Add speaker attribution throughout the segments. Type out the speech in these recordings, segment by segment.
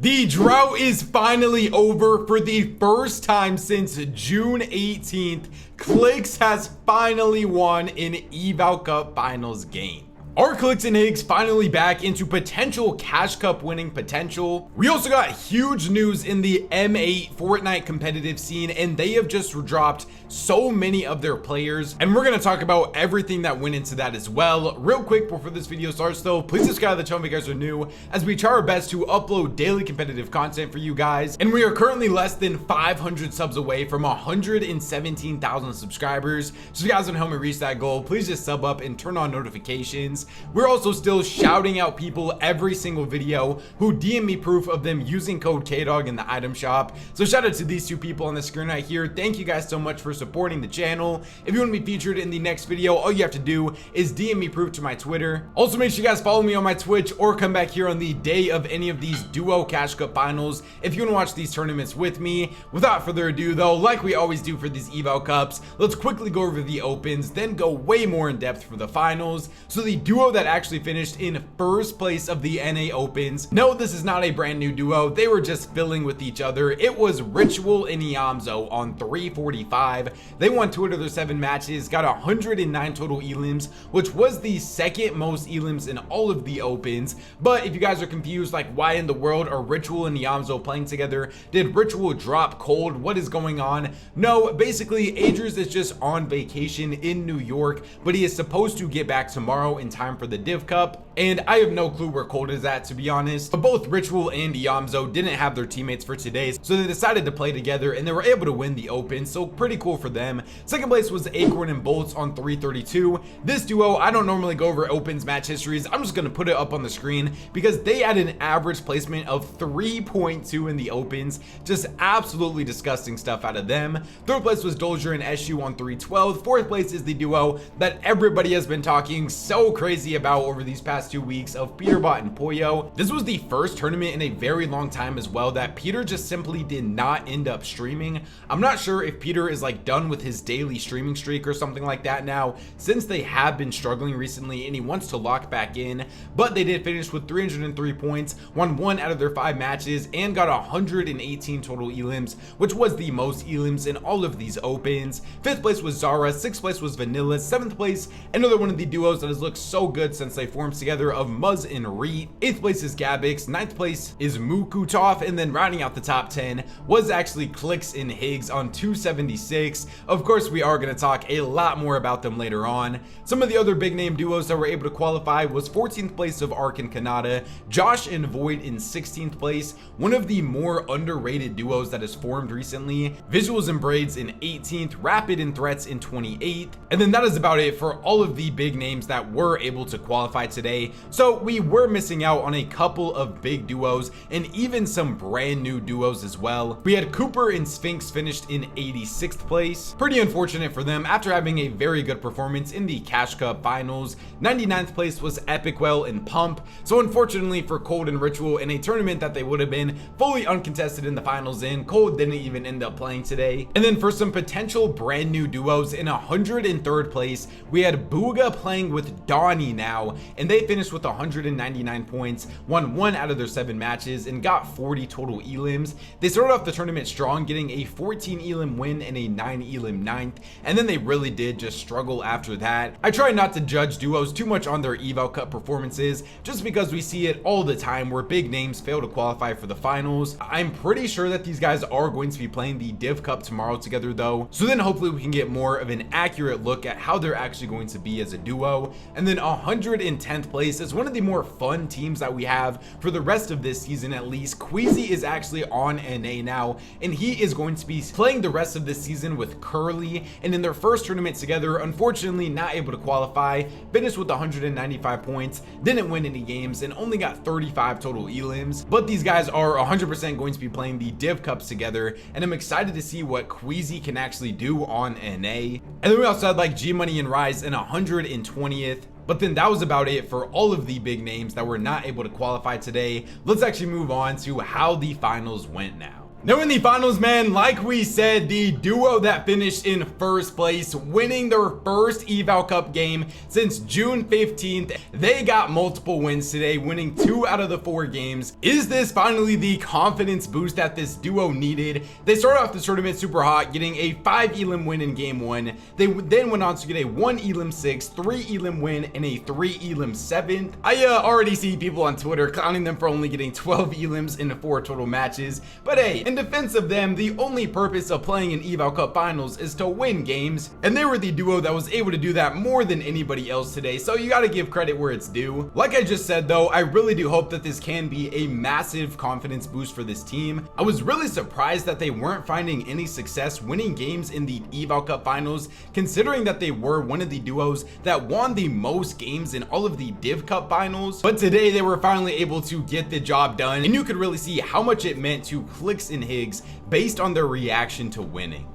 Speaker 1: The drought is finally over. For the first time since June 18th, Clix has finally won an Eval Cup Finals game. Are Clix and Higgs finally back into potential Cash Cup winning potential? We also got huge news in the M8 Fortnite competitive scene, and they have just dropped so many of their players, and we're going to talk about everything that went into that as well. Real quick before this video starts though, please subscribe to the channel if you guys are new, as we try our best to upload daily competitive content for you guys, and we are currently less than 500 subs away from 117,000 subscribers. So if you guys want to help me reach that goal, please just sub up and turn on notifications. We're also still shouting out people every single video who DM me proof of them using code KDOG in the item shop. So shout out to these two people on the screen right here. Thank you guys so much for supporting the channel. If you want to be featured in the next video, all you have to do is DM me proof to my Twitter. Also make sure you guys follow me on my Twitch or come back here on the day of any of these duo Cash Cup finals if you want to watch these tournaments with me. Without further ado though, like we always do for these Eval Cups, let's quickly go over the opens, then go way more in depth for the finals. So the duo that actually finished in first place of the NA opens, no, this is not a brand new duo, they were just filling with each other. It was Ritual and Yamzo on 345. They won 2 out of their 7 matches, got 109 total elims, which was the second most elims in all of the opens. But if you guys are confused, like why in the world are Ritual and Yamzo playing together? Did Ritual drop cold? What is going on? No, basically Adrius is just on vacation in New York, but he is supposed to get back tomorrow in time for the Div Cup, and I have no clue where Cold is at, to be honest. But both Ritual and Yamzo didn't have their teammates for today, so they decided to play together and they were able to win the open, so pretty cool for them. Second place was Acorn and Bolts on 332. This duo, I don't normally go over opens match histories, I'm just gonna put it up on the screen because they had an average placement of 3.2 in the opens. Just absolutely disgusting stuff out of them. Third place was Dolger and Eshu on 312. Fourth place is the duo that everybody has been talking so crazy about over these past 2 weeks of Peterbot and Pollo. This was the first tournament in a very long time as well that Peter just simply did not end up streaming. I'm not sure if Peter is like done with his daily streaming streak or something like that now, since they have been struggling recently and he wants to lock back in. But they did finish with 303 points, won 1 out of their 5 matches, and got 118 total elims, which was the most elims in all of these opens. Fifth place was Zara, sixth place was Vanilla, seventh place another one of the duos that has looked so good since they formed together of Muzz and Reet. Eighth place is Gabix, ninth place is Mukutov, and then rounding out the top 10 was actually Clix and Higgs on 276. Of course, we are going to talk a lot more about them later on. Some of the other big name duos that were able to qualify was 14th place of Ark and Kanata, Josh and Void in 16th place, one of the more underrated duos that has formed recently, Visuals and Braids in 18th, Rapid and Threats in 28th, and then that is about it for all of the big names that were able to qualify today. So we were missing out on a couple of big duos and even some brand new duos as well. We had Cooper and Sphinx finished in 86th place. Pretty unfortunate for them after having a very good performance in the Cash Cup Finals. 99th place was Epicwell and Pump. So unfortunately for Cold and Ritual, in a tournament that they would have been fully uncontested in the finals in, Cold didn't even end up playing today. And then for some potential brand new duos, in 103rd place we had Booga playing with Donnie now, and they finished with 199 points, won 1 out of their 7 matches, and got 40 total elims. They started off the tournament strong, getting a 14 elim win and a 9 elim 9th, and then they really did just struggle after that. I try not to judge duos too much on their Eval Cup performances, just because we see it all the time where big names fail to qualify for the finals. I'm pretty sure that these guys are going to be playing the Div Cup tomorrow together though, so then hopefully we can get more of an accurate look at how they're actually going to be as a duo. And then 110th place is one of the more fun teams that we have for the rest of this season at least. Queasy is actually on NA now, and he is going to be playing the rest of this season with Curly, and in their first tournament together, unfortunately not able to qualify, finished with 195 points, didn't win any games, and only got 35 total elims. But these guys are 100% going to be playing the Div Cups together, and I'm excited to see what Queasy can actually do on NA. And then we also had like G Money and Rise in 120th. But then that was about it for all of the big names that were not able to qualify today. Let's actually move on to how the finals went now. Now in the finals, man, like we said, the duo that finished in first place, winning their first Eval Cup game since June 15th, they got multiple wins today, winning 2 out of the 4 games. Is this finally the confidence boost that this duo needed? They started off the tournament super hot, getting a 5 elim win in game 1. They then went on to get a 1 elim 6, 3 elim win, and a 3 elim 7th. I already see people on Twitter clowning them for only getting 12 elims in 4 total matches, but hey, in defense of them, the only purpose of playing in Eval Cup Finals is to win games, and they were the duo that was able to do that more than anybody else today, so you gotta give credit where it's due. Like I just said though, I really do hope that this can be a massive confidence boost for this team. I was really surprised that they weren't finding any success winning games in the Eval Cup Finals, considering that they were one of the duos that won the most games in all of the Div Cup Finals, but today they were finally able to get the job done, and you could really see how much it meant to Clix and Higgs based on their reaction to winning.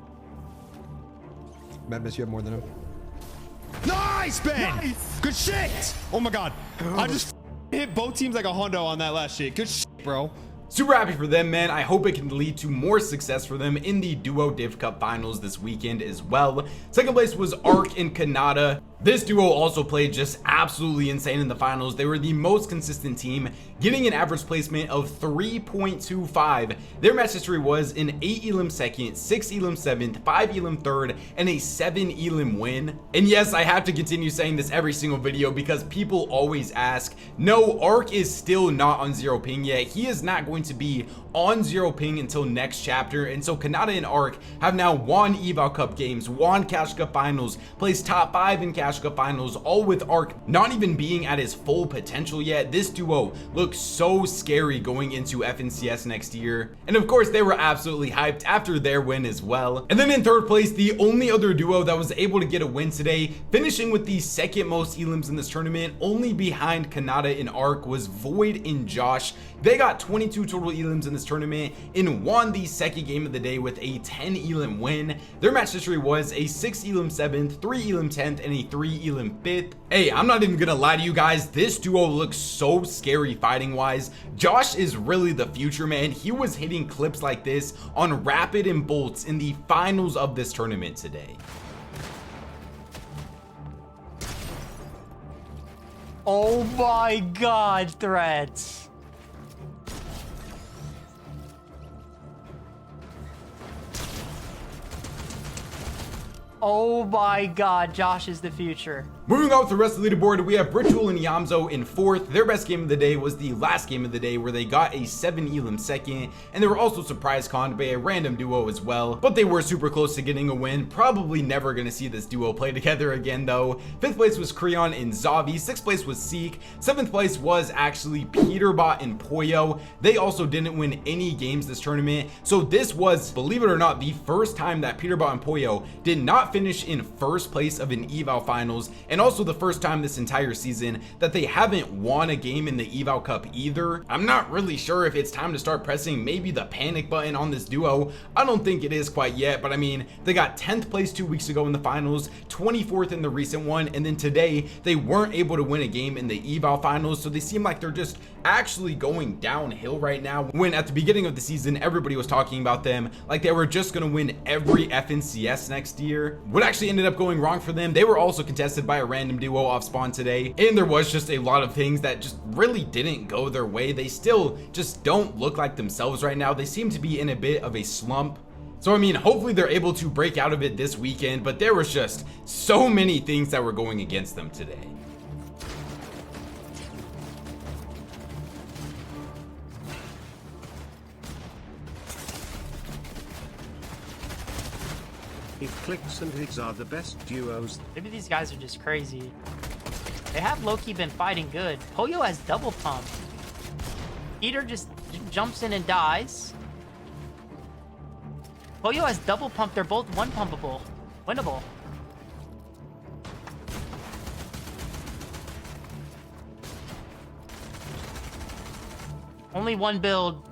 Speaker 2: Madness, you have more than him.
Speaker 3: Nice, Ben!
Speaker 2: Nice.
Speaker 3: Good shit! Oh my god. I just hit both teams like a Hondo on that last shit. Good shit, bro.
Speaker 1: Super happy for them, man. I hope it can lead to more success for them in the Duo Div Cup Finals this weekend as well. Second place was Arc and Kanata. This duo also played just absolutely insane in the finals. They were the most consistent team, getting an average placement of 3.25. Their match history was an 8 elim 2nd, 6 elim 7th, 5 elim 3rd, and a 7 elim win. And yes, I have to continue saying this every single video because people always ask. No, Arc is still not on 0 ping yet. He is not going to be on 0 ping until next chapter, and so Kanata and Arc have now won Eval Cup games, won Cash Cup Finals, placed top 5 in Cash Cup Finals, all with Arc not even being at his full potential yet. This duo looks so scary going into FNCS next year, and of course they were absolutely hyped after their win as well. And then in third place, the only other duo that was able to get a win today, finishing with the second most elims in this tournament, only behind Kanata and Arc, was Void and Josh. They got 22 total elims in this tournament and won the second game of the day with a 10 elim win. Their match history was a 6 elim 7th, 3 elim 10th, and a 3 elim 5th. Hey, I'm not even gonna lie to you guys, this duo looks so scary fighting wise. Josh is really the future, man. He was hitting clips like this on Rapid and Bolts in the finals of this tournament today.
Speaker 4: Oh my god, threats. Oh my god, Josh is the future.
Speaker 1: Moving on with the rest of the leaderboard, we have Ritual and Yamzo in 4th. Their best game of the day was the last game of the day where they got a 7 elim 2nd, and they were also surprise conned by a random duo as well, but they were super close to getting a win. Probably never gonna see this duo play together again though. 5th place was Creon and Zavi, 6th place was Seek, 7th place was actually Peterbot and Pollo. They also didn't win any games this tournament, so this was, believe it or not, the first time that Peterbot and Pollo did not finish in first place of an Eval Finals, and also the first time this entire season that they haven't won a game in the Eval Cup either. I'm not really sure if it's time to start pressing maybe the panic button on this duo. I don't think it is quite yet, but I mean, they got 10th place 2 weeks ago in the finals, 24th in the recent one, and then today they weren't able to win a game in the Eval Finals, so they seem like they're just actually going downhill right now, when at the beginning of the season everybody was talking about them like they were just gonna win every FNCS next year. What actually ended up going wrong for them, they were also contested by a random duo off spawn today, and there was just a lot of things that just really didn't go their way. They still just don't look like themselves right now. They seem to be in a bit of a slump. So I mean, hopefully they're able to break out of it this weekend, but there was just so many things that were going against them today.
Speaker 5: If Clix and Higgs are the best duos,
Speaker 4: Maybe these guys are just crazy. They have low-key been fighting good. Pollo has double pump. Peter just jumps in and dies. Pollo has double pump. They're both one pumpable. Winnable. Only one build.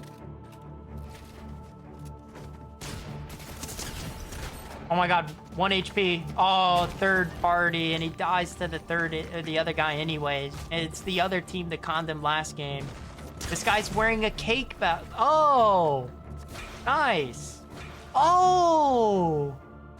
Speaker 4: Oh my god, 1 HP. Oh, third party, and he dies to the other guy anyways. It's the other team that conned him last game. This guy's wearing a cake bag. Oh! Nice. Oh.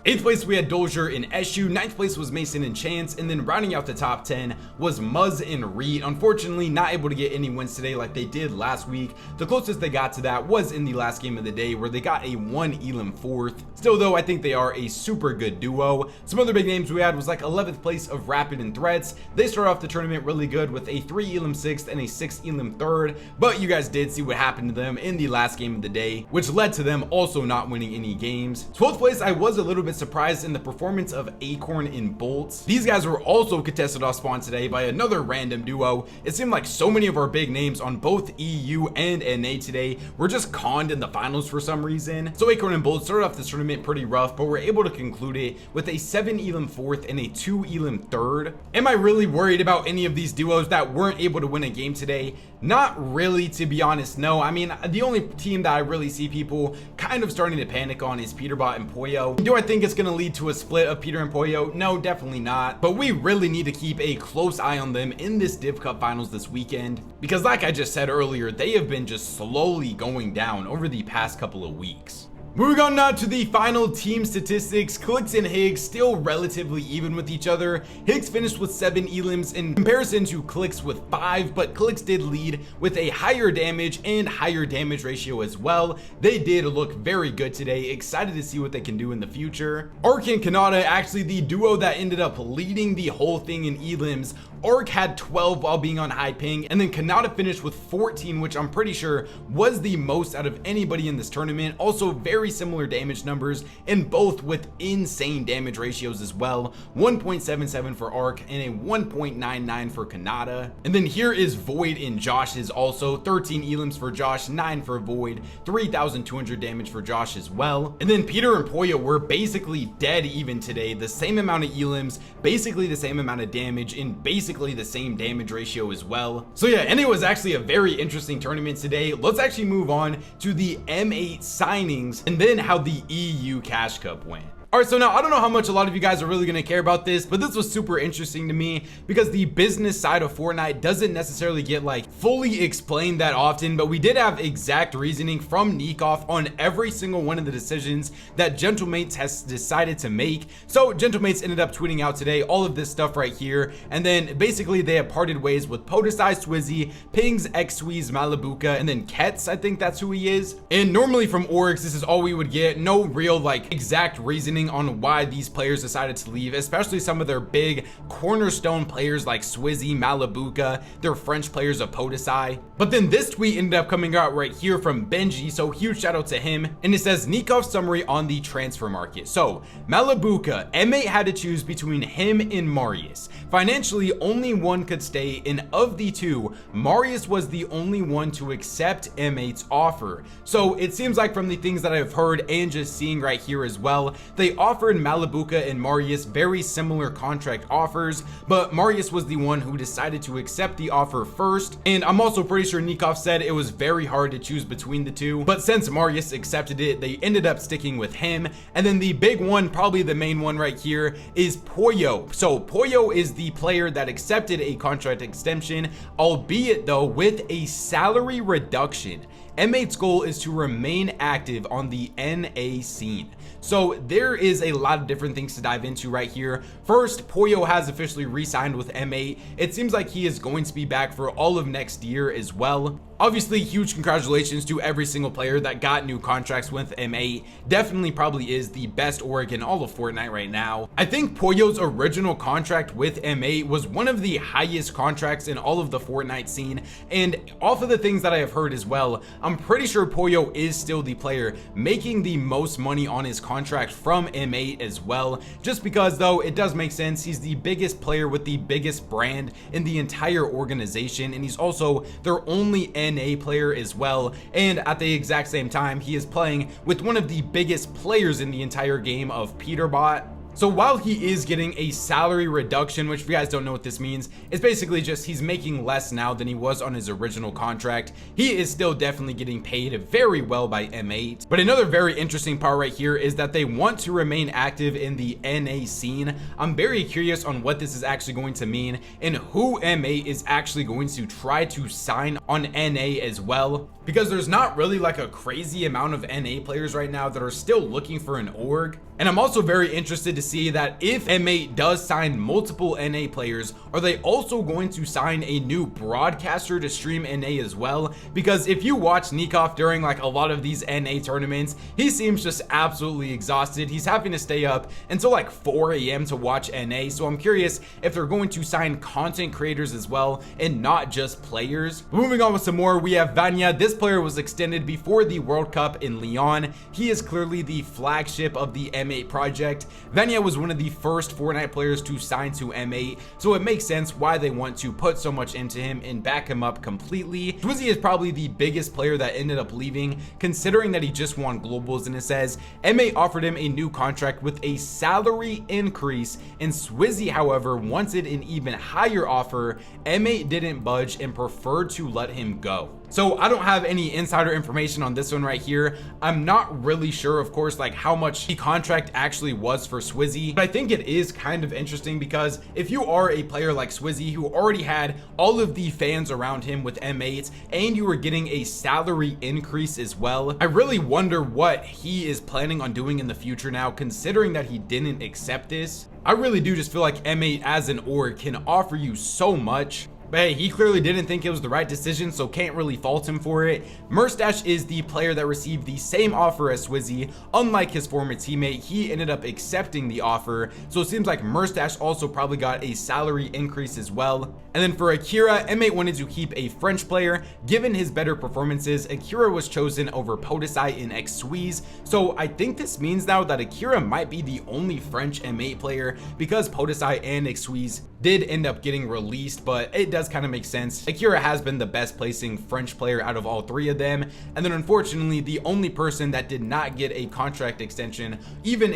Speaker 1: 8th place we had Dozier and Eshu, 9th place was Mason and Chance, and then rounding out the top 10 was Muzz and Reed. Unfortunately, not able to get any wins today like they did last week. The closest they got to that was in the last game of the day where they got a 1 Elam 4th. Still though, I think they are a super good duo. Some other big names we had was like 11th place of Rapid and Threats. They started off the tournament really good with a 3 Elam 6th and a 6 Elam 3rd, but you guys did see what happened to them in the last game of the day, which led to them also not winning any games. 12th place, I was a little bit surprised in the performance of Acorn and Bolts. These guys were also contested off spawn today by another random duo. It seemed like so many of our big names on both EU and NA today were just conned in the finals for some reason. So Acorn and Bolts started off this tournament pretty rough, but were able to conclude it with a 7 Elam 4th and a 2 Elam 3rd. Am I really worried about any of these duos that weren't able to win a game today? Not really, to be honest, no. I mean, the only team that I really see people kind of starting to panic on is Peterbot and Pollo. Do I think it's going to lead to a split of Peter and Pollo? No, definitely not. But we really need to keep a close eye on them in this Div Cup Finals this weekend, because like I just said earlier, they have been just slowly going down over the past couple of weeks. Moving on now to the final team statistics. Clix and Higgs still relatively even with each other. Higgs finished with 7 Elams in comparison to Clix with 5, but Clix did lead with a higher damage and higher damage ratio as well. They did look very good today. Excited to see what they can do in the future. Ark and Kanata, actually the duo that ended up leading the whole thing in Elams. Ark had 12 while being on high ping, and then Kanata finished with 14, which I'm pretty sure was the most out of anybody in this tournament. Also very similar damage numbers, and both with insane damage ratios as well. 1.77 for Ark and a 1.99 for Kanata. And then here is Void in Josh's also. 13 Elams for Josh, 9 for Void, 3,200 damage for Josh as well. And then Peter and Pollo were basically dead even today. The same amount of Elams, basically the same amount of damage, and basically the same damage ratio as well. So yeah, and it was actually a very interesting tournament today. Let's actually move on to the M8 signings and then how the EU Cash Cup went. All right, so now I don't know how much a lot of you guys are really going to care about this, but this was super interesting to me because the business side of Fortnite doesn't necessarily get like fully explained that often, but we did have exact reasoning from Nikoff on every single one of the decisions that Gentlemates has decided to make. So Gentlemates ended up tweeting out today all of this stuff right here, and then basically they have parted ways with Podesai, Swizzy, Pings, Xweez, Malibuka, and then Kets, I think that's who he is. And normally from Oryx, this is all we would get. No real like exact reasoning on why these players decided to leave, especially some of their big cornerstone players like Swizzy, Malibuka, their French players of Podesai. But then this tweet ended up coming out right here from Benji, so huge shout out to him, and it says Nikoff's summary on the transfer market. So Malibuka, M8 had to choose between him and Marius. Financially, only one could stay, and of the two, Marius was the only one to accept M8's offer. So it seems like from the things that I've heard and just seeing right here as well, they offered Malibuka and Marius very similar contract offers, but Marius was the one who decided to accept the offer first. And I'm also pretty sure Nikoff said it was very hard to choose between the two, but since Marius accepted it, they ended up sticking with him. And then the big one, probably the main one right here, is Pollo. So Pollo is the player that accepted a contract extension, albeit though with a salary reduction. M8's goal is to remain active on the NA scene. So there is a lot of different things to dive into right here. First, Pollo has officially re-signed with M8. It seems like he is going to be back for all of next year as well. Obviously, huge congratulations to every single player that got new contracts with M8. Definitely probably is the best org in all of Fortnite right now. I think Pollo's original contract with M8 was one of the highest contracts in all of the Fortnite scene. And off of the things that I have heard as well, I'm pretty sure Pollo is still the player making the most money on his contract from M8 as well. Just because though, it does make sense. He's the biggest player with the biggest brand in the entire organization. And he's also their only NA player as well, and at the exact same time he is playing with one of the biggest players in the entire game of Peterbot. So while he is getting a salary reduction, which if you guys don't know what this means, it's basically just he's making less now than he was on his original contract. He is still definitely getting paid very well by M8. But another very interesting part right here is that they want to remain active in the NA scene. I'm very curious on what this is actually going to mean and who M8 is actually going to try to sign on NA as well, because there's not really like a crazy amount of NA players right now that are still looking for an org. And I'm also very interested to see that if M8 does sign multiple NA players, are they also going to sign a new broadcaster to stream NA as well? Because if you watch Nikov during like a lot of these NA tournaments, he seems just absolutely exhausted. He's having to stay up until like 4 a.m. to watch NA. So I'm curious if they're going to sign content creators as well and not just players. Moving on with some more, we have Vanya. This player was extended before the World Cup in Lyon. He is clearly the flagship of the M8 project. Vanya was one of the first Fortnite players to sign to M8, so it makes sense why they want to put so much into him and back him up completely. Swizzy is probably the biggest player that ended up leaving, considering that he just won globals, and it says M8 offered him a new contract with a salary increase, and Swizzy, however, wanted an even higher offer. M8 didn't budge and preferred to let him go. So I don't have any insider information on this one right here. I'm not really sure, of course, like how much the contract actually was for Swizzy, but I think it is kind of interesting because if you are a player like Swizzy who already had all of the fans around him with M8 and you were getting a salary increase as well, I really wonder what he is planning on doing in the future now, considering that he didn't accept this. I really do just feel like M8 as an org can offer you so much. But hey, he clearly didn't think it was the right decision, so can't really fault him for it. Merstash is the player that received the same offer as Swizzy. Unlike his former teammate, he ended up accepting the offer, so it seems like Merstash also probably got a salary increase as well. And then for Akira, M8 wanted to keep a French player. Given his better performances, Akira was chosen over Podesai and Xwiz. So I think this means now that Akira might be the only French M8 player, because Podesai and Xwiz did end up getting released, but it does kind of make sense. Akira has been the best placing French player out of all three of them, and then unfortunately the only person that did not get a contract extension, even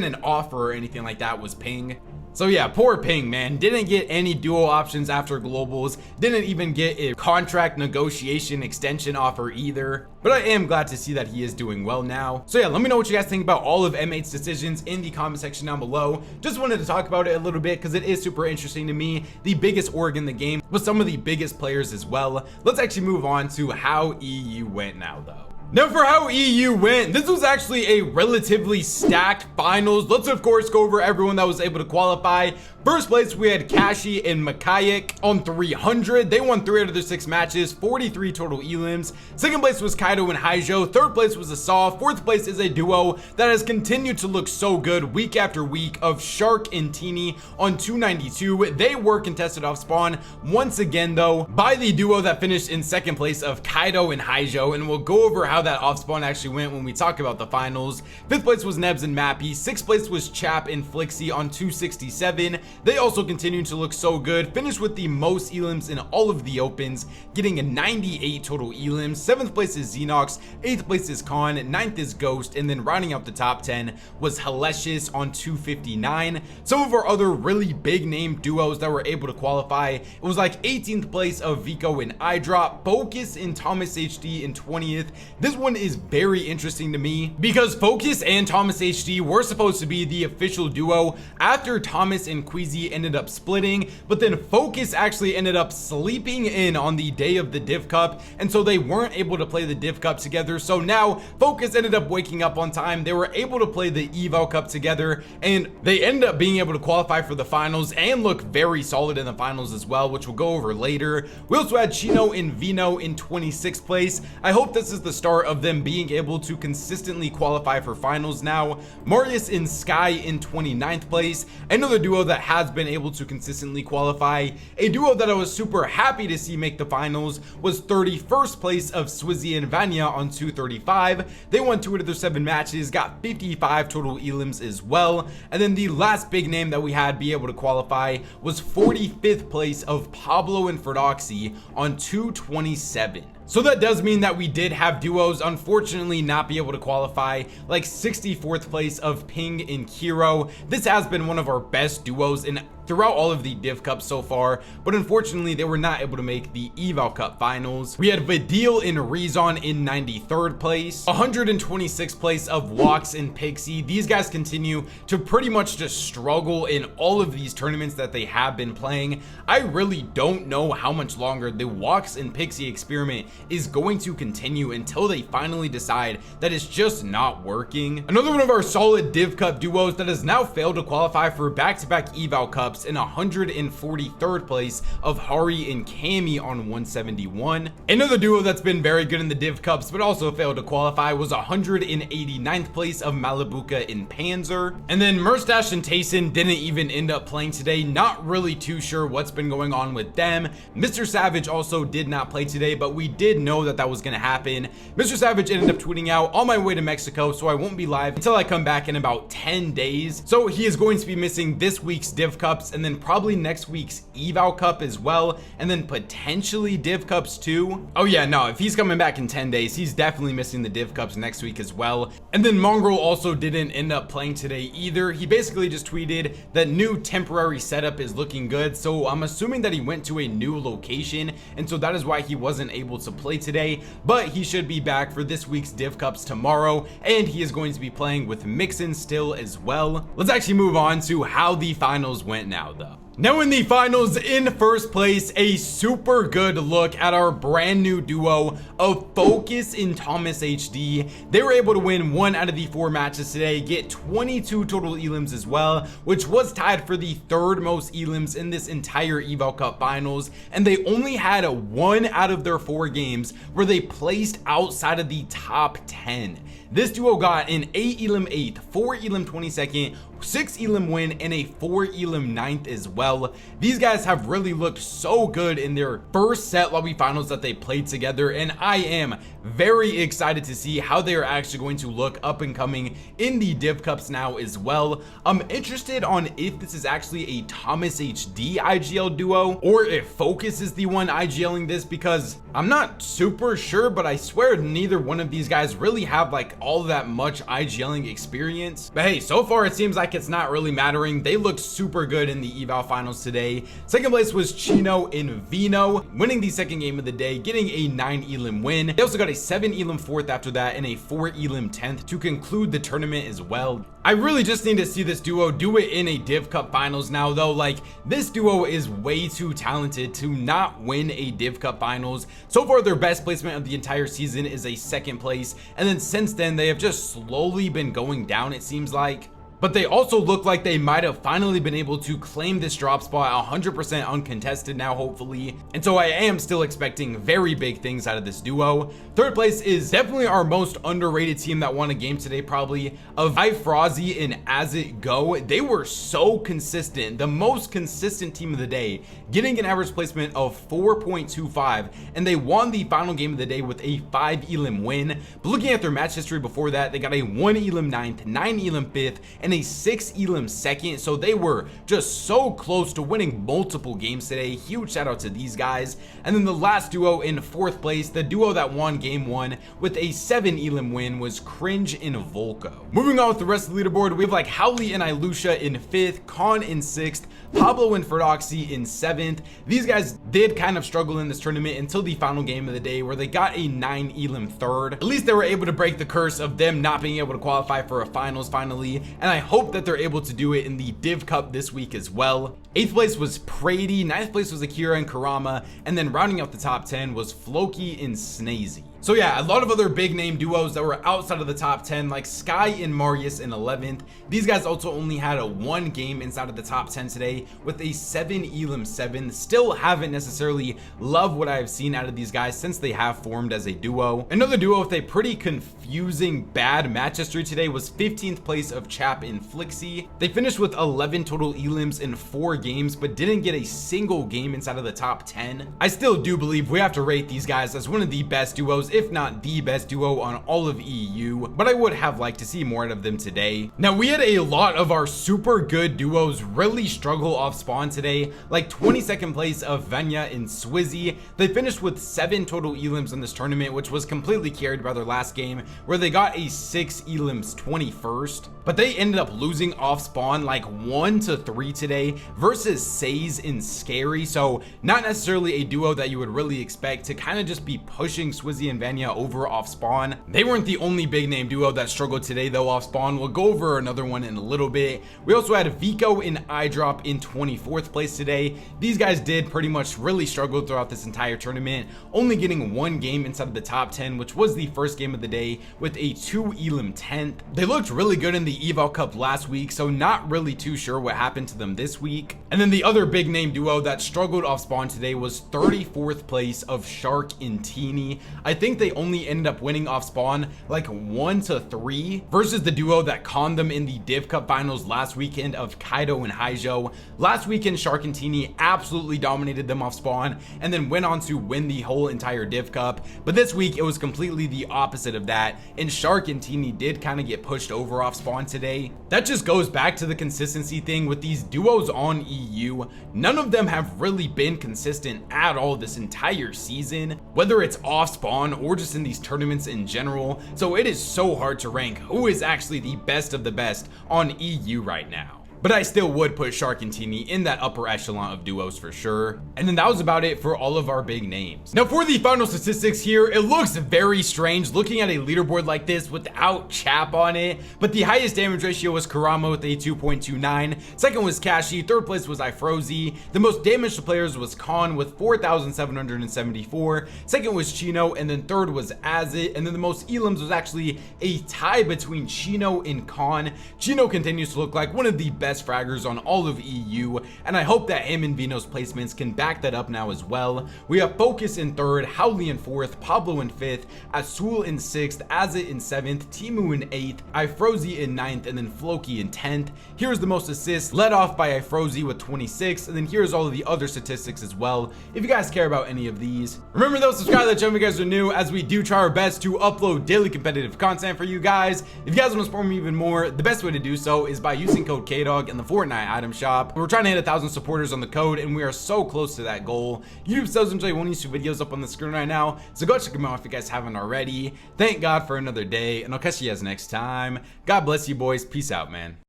Speaker 1: an offer or anything like that, was Ping. So yeah, poor Ping, man. Didn't get any duo options after globals, didn't even get a contract negotiation extension offer either. But I am glad to see that he is doing well now. So yeah, let me know what you guys think about all of M8's decisions in the comment section down below. Just wanted to talk about it a little bit because it is super interesting to me. The biggest org in the game with some of the biggest players as well. Let's actually move on to how EU went now though. Now for how EU went, this was actually a relatively stacked finals. Let's of course go over everyone that was able to qualify. First place, we had Kashi and Makayak on 300. They won 3 out of their 6 matches, 43 total elims. Second place was Kaido and Haijo. Third place was Asaw. Fourth place is a duo that has continued to look so good week after week of Shark and Teeny on 292. They were contested off spawn once again though by the duo that finished in second place of Kaido and Haijo, and we'll go over how that off spawn actually went when we talk about the finals. Fifth place was Nebs and Mappy. Sixth place was Chap and Flixie on 267. They also continued to look so good, finished with the most elims in all of the opens, getting a 98 total elims. Seventh place is Xenox, eighth place is Khan, ninth is Ghost, and then rounding out the top 10 was Halecious on 259. Some of our other really big name duos that were able to qualify, it was like 18th place of Vico and iDrop, Focus and Thomas HD in 20th. This one is very interesting to me because Focus and Thomas HD were supposed to be the official duo after Thomas and Queasy ended up splitting, but then Focus actually ended up sleeping in on the day of the Div Cup, and so they weren't able to play the Div Cup together. So now Focus ended up waking up on time. They were able to play the Evo Cup together, and they ended up being able to qualify for the finals and look very solid in the finals as well, which we'll go over later. We also had Chino and Vino in 26th place. I hope this is the start of them being able to consistently qualify for finals now. Marius and Sky in 29th place. Another duo that has been able to consistently qualify. A duo that I was super happy to see make the finals was 31st place of Swizzy and Vanya on 235. They won 2 out of their 7 matches, got 55 total elims as well. And then the last big name that we had be able to qualify was 45th place of Pablo and Ferdoxy on 227. So that does mean that we did have duos unfortunately not be able to qualify, like 64th place of Ping and Kiro. This has been one of our best duos throughout all of the Div Cups so far, but unfortunately they were not able to make the Eval Cup Finals. We had Vidil and Rezon in 93rd place, 126th place of Walks and Pixie. These guys continue to pretty much just struggle in all of these tournaments that they have been playing. I really don't know how much longer the Walks and Pixie experiment is going to continue until they finally decide that it's just not working. Another one of our solid Div Cup duos that has now failed to qualify for back-to-back Eval Cups in 143rd place of Hari and Cammy on 171. Another duo that's been very good in the Div Cups but also failed to qualify was 189th place of Malibuka and Panzer. And then Murstache and Tayson didn't even end up playing today. Not really too sure what's been going on with them. Mr. Savage also did not play today, but we did know that that was going to happen. Mr. Savage ended up tweeting out, on my way to Mexico, so I won't be live until I come back in about 10 days. So he is going to be missing this week's Div Cups and then probably next week's Eval Cup as well, and then potentially Div Cups too. Oh yeah, no, if he's coming back in 10 days, he's definitely missing the Div Cups next week as well. And then Mongrel also didn't end up playing today either. He basically just tweeted that new temporary setup is looking good, so I'm assuming that he went to a new location, and so that is why he wasn't able to play today, but he should be back for this week's Div Cups tomorrow, and he is going to be playing with Mixon still as well. Let's actually move on to how the finals went now though. Now in the finals, in first place, a super good look at our brand new duo of Focus and Thomas HD. They were able to win 1 out of the 4 matches today, get 22 total elims as well, which was tied for the 3rd most elims in this entire Evo Cup Finals, and they only had 1 out of their 4 games where they placed outside of the top 10. This duo got an 8 elim 8th, 4 elim 22nd, 6 elim win, and a 4 elim 9th as well. These guys have really looked so good in their first set lobby finals that they played together, and I am very excited to see how they are actually going to look up and coming in the Div Cups now as well. I'm interested on if this is actually a Thomas HD IGL duo or if Focus is the one IGLing this, because I'm not super sure, but I swear neither one of these guys really have like all that much IGLing experience. But hey, so far it seems like it's not really mattering. They look super good in the Eval Finals today. Second place was Chino and Vino, winning the second game of the day, getting a 9 elim win. They also got a 7 elim 4th after that and a 4 elim 10th to conclude the tournament as well. I really just need to see this duo do it in a Div Cup Finals now though. Like, this duo is way too talented to not win a Div Cup Finals. So far their best placement of the entire season is a 2nd place, and then since then they have just slowly been going down, it seems like. But they also look like they might have finally been able to claim this drop spot 100% uncontested now, hopefully. And so I am still expecting very big things out of this duo. Third place is definitely our most underrated team that won a game today, probably, of Frozzy and As It Go. They were so consistent, the most consistent team of the day, getting an average placement of 4.25, and they won the final game of the day with a 5 elim win. But looking at their match history before that, they got a 1 elim 9th, 9 elim 5th, and a 6 elim 2nd, so they were just so close to winning multiple games today. Huge shout out to these guys. And then the last duo in 4th place, the duo that won game 1 with a 7 elim win, was Cringe and Volko. Moving on with the rest of the leaderboard, we have like Howley and Ilusha in 5th, Khan in 6th, Pablo and Ferdoxy in 7th. These guys did kind of struggle in this tournament until the final game of the day, where they got a 9 elim 3rd. At least they were able to break the curse of them not being able to qualify for a finals finally, and I hope that they're able to do it in the Div Cup this week as well. 8th place was Prady, 9th place was Akira and Karama, and then rounding out the top 10 was Floki and Snazy. So yeah, a lot of other big name duos that were outside of the top 10, like Sky and Marius in 11th. These guys also only had a 1 game inside of the top 10 today with a 7 elim 7. Still haven't necessarily loved what I've seen out of these guys since they have formed as a duo. Another duo with a pretty confusing bad match history today was 15th place of Chap and Flixie. They finished with 11 total elims in 4 games, but didn't get a single game inside of the top 10. I still do believe we have to rate these guys as one of the best duos if not the best duo on all of EU, but I would have liked to see more out of them today. Now, we had a lot of our super good duos really struggle off spawn today, like 22nd place of Venya and Swizzy. They finished with 7 total elims in this tournament, which was completely carried by their last game, where they got a 6 elims 21st, but they ended up losing off spawn like 1-3 today versus Says and Scary. So not necessarily a duo that you would really expect to kind of just be pushing Swizzy and Venya over off spawn. They weren't the only big name duo that struggled today though off spawn. We'll go over another one in a little bit. We also had Vico and iDrop in 24th place today. These guys did pretty much really struggle throughout this entire tournament, only getting 1 game inside of the top 10, which was the first game of the day with a 2 elim 10th. They looked really good in the Eval Cup last week, so not really too sure what happened to them this week. And then the other big name duo that struggled off spawn today was 34th place of Shark and Teeny. I think they only ended up winning off spawn like 1-3 versus the duo that conned them in the Div Cup Finals last weekend of Kaido and Haijo. Last weekend, Shark and Teeny absolutely dominated them off spawn and then went on to win the whole entire Div Cup. But this week, it was completely the opposite of that, and Shark and Teeny did kind of get pushed over off spawn today. That just goes back to the consistency thing with these duos on EU. None of them have really been consistent at all this entire season, whether it's off spawn or just in these tournaments in general. So it is so hard to rank who is actually the best of the best on EU right now. But I still would put Shark and Teeny in that upper echelon of duos for sure. And then that was about it for all of our big names. Now for the final statistics here, it looks very strange looking at a leaderboard like this without Chap on it. But the highest damage ratio was Karama with a 2.29. Second was Kashi. Third place was iFrozy. The most damage to players was Khan with 4,774. Second was Chino, and then third was Azit. And then the most elims was actually a tie between Chino and Khan. Chino continues to look like one of the best fraggers on all of EU, and I hope that him and Vino's placements can back that up now as well. We have Focus in 3rd, Howley in 4th, Pablo in 5th, Azul in 6th, Azit in 7th, Timu in 8th, iFrozy in 9th, and then Floki in 10th. Here's the most assists, led off by iFrozy with 26, and then here's all of the other statistics as well, if you guys care about any of these. Remember though, subscribe to the channel if you guys are new, as we do try our best to upload daily competitive content for you guys. If you guys want to support me even more, the best way to do so is by using code KDOG in the Fortnite item shop. We're trying to hit 1,000 supporters on the code, and we are so close to that goal. YouTube subs enjoy one of these 2 videos up on the screen right now, so go check them out if you guys haven't already. Thank God for another day, and I'll catch you guys next time. God bless you boys. Peace out, man.